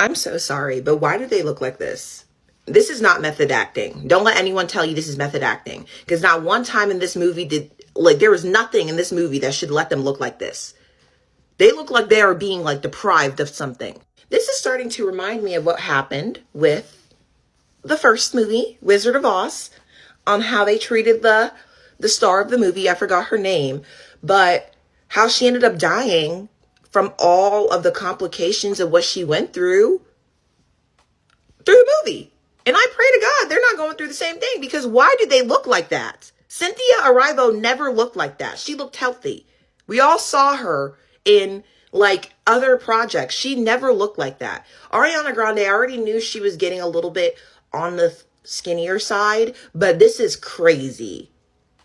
I'm so sorry, but why do they look like this? This is not method acting. Don't let anyone tell you this is method acting. Because not one time in this movie there was nothing in this movie that should let them look like this. They look like they are being like deprived of something. This is starting to remind me of what happened with the first movie, Wizard of Oz, on how they treated the star of the movie. I forgot her name, but how she ended up dying from all of the complications of what she went through the movie. And I pray to God they're not going through the same thing, because why do they look like that? Cynthia Erivo never looked like that. She looked healthy. We all saw her in like other projects. She never looked like that. Ariana Grande, I already knew she was getting a little bit on the skinnier side, but this is crazy.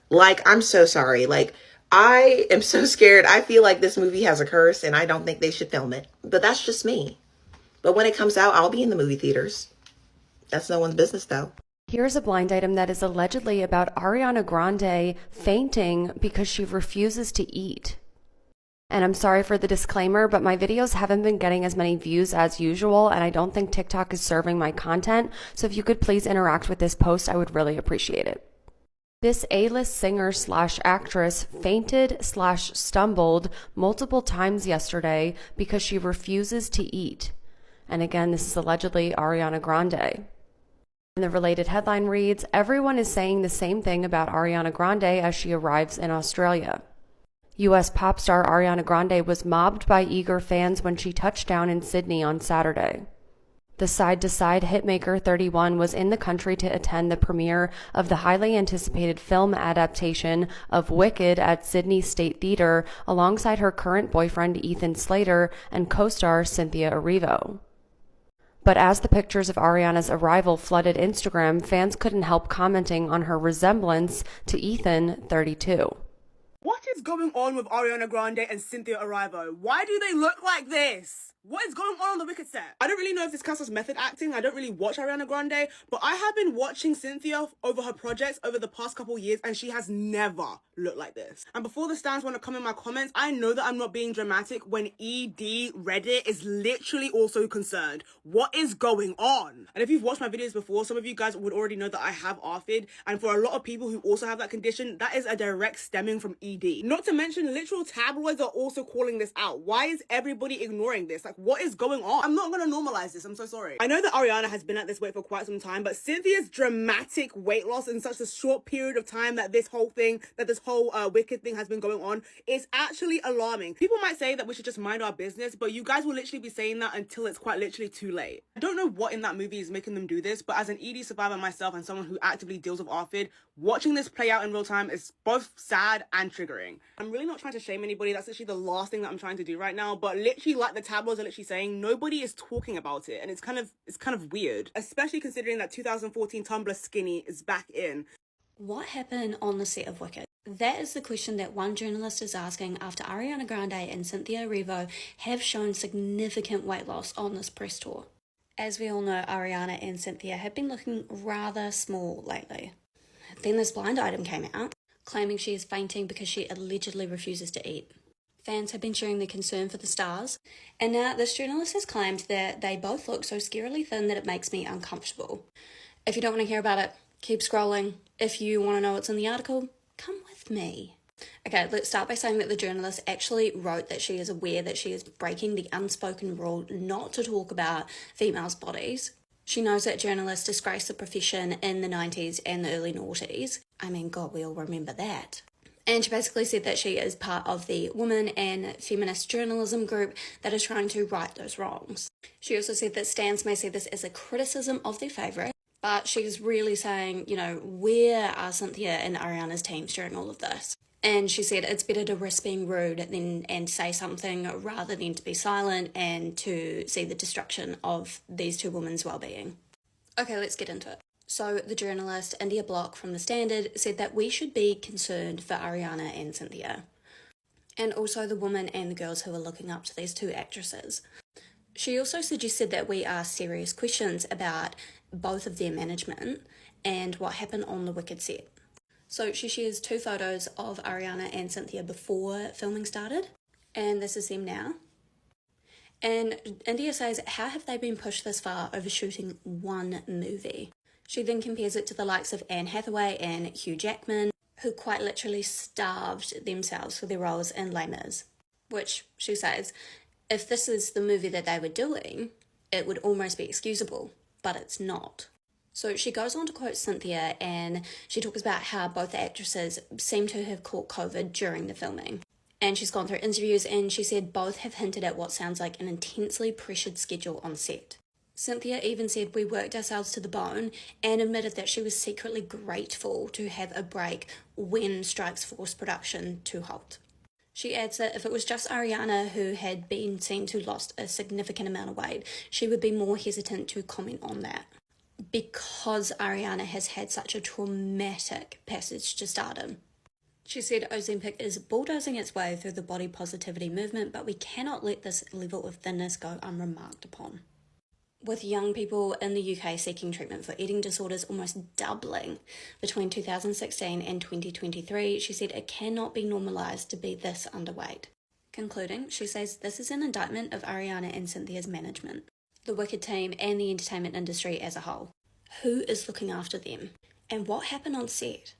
Like, I'm so sorry. Like, I am so scared. I feel like this movie has a curse and I don't think they should film it. But that's just me. But when it comes out, I'll be in the movie theaters. That's no one's business, though. Here's a blind item that is allegedly about Ariana Grande fainting because she refuses to eat. And I'm sorry for the disclaimer, but my videos haven't been getting as many views as usual, and I don't think TikTok is serving my content. So if you could please interact with this post, I would really appreciate it. This A-list singer/actress fainted/stumbled multiple times yesterday because she refuses to eat. And again, this is allegedly Ariana Grande. And the related headline reads, "Everyone is saying the same thing about Ariana Grande as she arrives in Australia." U.S. pop star Ariana Grande was mobbed by eager fans when she touched down in Sydney on Saturday. The side-to-side hitmaker 31 was in the country to attend the premiere of the highly anticipated film adaptation of Wicked at Sydney State Theatre alongside her current boyfriend Ethan Slater and co-star Cynthia Erivo. But as the pictures of Ariana's arrival flooded Instagram, fans couldn't help commenting on her resemblance to Ethan, 32. What is going on with Ariana Grande and Cynthia Erivo? Why do they look like this? What is going on the Wicked set? I don't really know if this counts as method acting. I don't really watch Ariana Grande, but I have been watching Cynthia over her projects over the past couple years, and she has never looked like this. And before the stands want to come in my comments, I know that I'm not being dramatic when ED Reddit is literally also concerned. What is going on? And if you've watched my videos before, some of you guys would already know that I have ARFID, and for a lot of people who also have that condition, that is a direct stemming from ED. Not to mention, literal tabloids are also calling this out. Why is everybody ignoring this? Like, what is going on? I'm not gonna normalize this. I'm so sorry. I know that Ariana has been at this weight for quite some time, but Cynthia's dramatic weight loss in such a short period of time that this whole Wicked thing has been going on is actually alarming. People might say that we should just mind our business, but you guys will literally be saying that until it's quite literally too late. I don't know what in that movie is making them do this, but as an ED survivor myself and someone who actively deals with ARFID, watching this play out in real time is both sad and triggering. I'm really not trying to shame anybody. That's literally the last thing that I'm trying to do right now, but literally, like the tabloids are literally saying, nobody is talking about it, and it's kind of weird, especially considering that 2014 Tumblr skinny is back in. What happened on the set of Wicked? That is the question that one journalist is asking after Ariana Grande and Cynthia Erivo have shown significant weight loss on this press tour. As we all know, Ariana and Cynthia have been looking rather small lately. Then this blind item came out, claiming she is fainting because she allegedly refuses to eat. Fans have been sharing their concern for the stars, and now this journalist has claimed that they both look so scarily thin that it makes me uncomfortable. If you don't want to hear about it, keep scrolling. If you want to know what's in the article, come with me. Okay, let's start by saying that the journalist actually wrote that she is aware that she is breaking the unspoken rule not to talk about females' bodies. She knows that journalists disgraced the profession in the 90s and the early noughties. I mean, God, we all remember that. And she basically said that she is part of the women and feminist journalism group that is trying to right those wrongs. She also said that stans may see this as a criticism of their favourite, but she's really saying, you know, where are Cynthia and Ariana's teams during all of this? And she said it's better to risk being rude and say something rather than to be silent and to see the destruction of these two women's well-being. Okay, let's get into it. So the journalist India Block from The Standard said that we should be concerned for Ariana and Cynthia, and also the women and the girls who are looking up to these two actresses. She also suggested that we ask serious questions about both of their management and what happened on the Wicked set. So she shares two photos of Ariana and Cynthia before filming started, and this is them now. And India says, how have they been pushed this far over shooting one movie? She then compares it to the likes of Anne Hathaway and Hugh Jackman, who quite literally starved themselves for their roles in Les Mis. Which, she says, if this is the movie that they were doing, it would almost be excusable, but it's not. So she goes on to quote Cynthia, and she talks about how both the actresses seem to have caught COVID during the filming. And she's gone through interviews, and she said both have hinted at what sounds like an intensely pressured schedule on set. Cynthia even said we worked ourselves to the bone, and admitted that she was secretly grateful to have a break when strikes forced production to halt. She adds that if it was just Ariana who had been seen to lost a significant amount of weight, she would be more hesitant to comment on that, because Ariana has had such a traumatic passage to stardom. She said Ozempic is bulldozing its way through the body positivity movement, but we cannot let this level of thinness go unremarked upon. With young people in the UK seeking treatment for eating disorders almost doubling between 2016 and 2023, she said it cannot be normalised to be this underweight. Concluding, she says this is an indictment of Ariana and Cynthia's management, the Wicked team, and the entertainment industry as a whole. Who is looking after them? And what happened on set?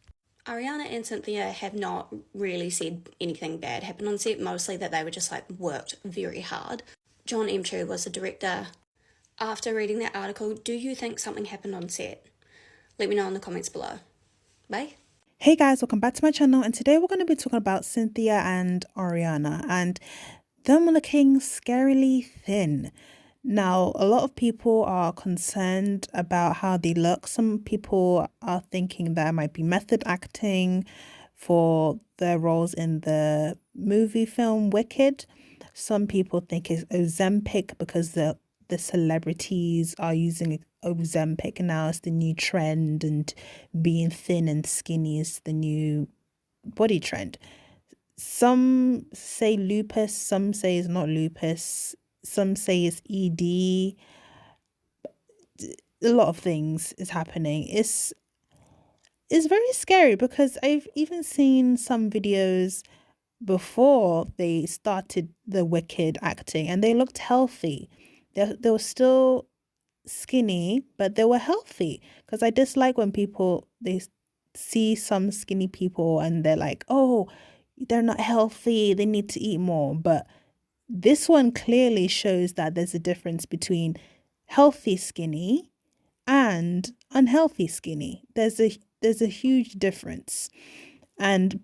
Ariana and Cynthia have not really said anything bad happened on set, mostly that they were just worked very hard. John Emtrue was the director. After reading that article, do you think something happened on set? Let me know in the comments below. Bye. Hey guys, welcome back to my channel, and today we're going to be talking about Cynthia and Ariana and them looking scarily thin. Now, a lot of people are concerned about how they look. Some people are thinking that it might be method acting for their roles in the movie film Wicked. Some people think it's Ozempic because the celebrities are using Ozempic now as the new trend, and being thin and skinny is the new body trend. Some say lupus, some say it's not lupus, some say it's ED. A lot of things is happening. It's very scary because I've even seen some videos before they started the Wicked acting, and they looked healthy. They were still skinny, but they were healthy. Because I dislike when they see some skinny people and they're like, oh, they're not healthy, they need to eat more. But this one clearly shows that there's a difference between healthy skinny and unhealthy skinny. There's a huge difference. And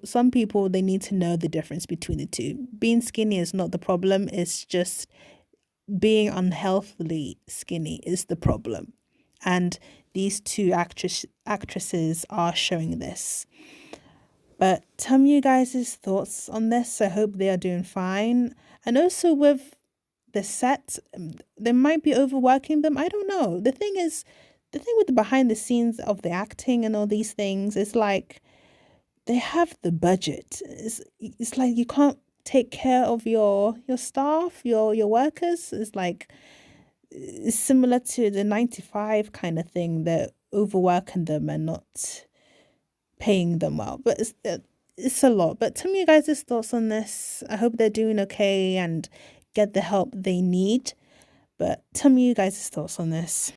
some people, they need to know the difference between the two. Being skinny is not the problem. It's just being unhealthily skinny is the problem. And these two actresses are showing this. But tell me you guys' thoughts on this. I hope they are doing fine. And also with the set, they might be overworking them. I don't know. The thing with the behind the scenes of the acting and all these things is they have the budget. It's like you can't take care of your staff, your workers. It's similar to the 9-to-5 kind of thing. They're overworking them and not paying them well. But it's a lot. But tell me you guys' thoughts on this. I hope they're doing okay and get the help they need. But tell me you guys' thoughts on this.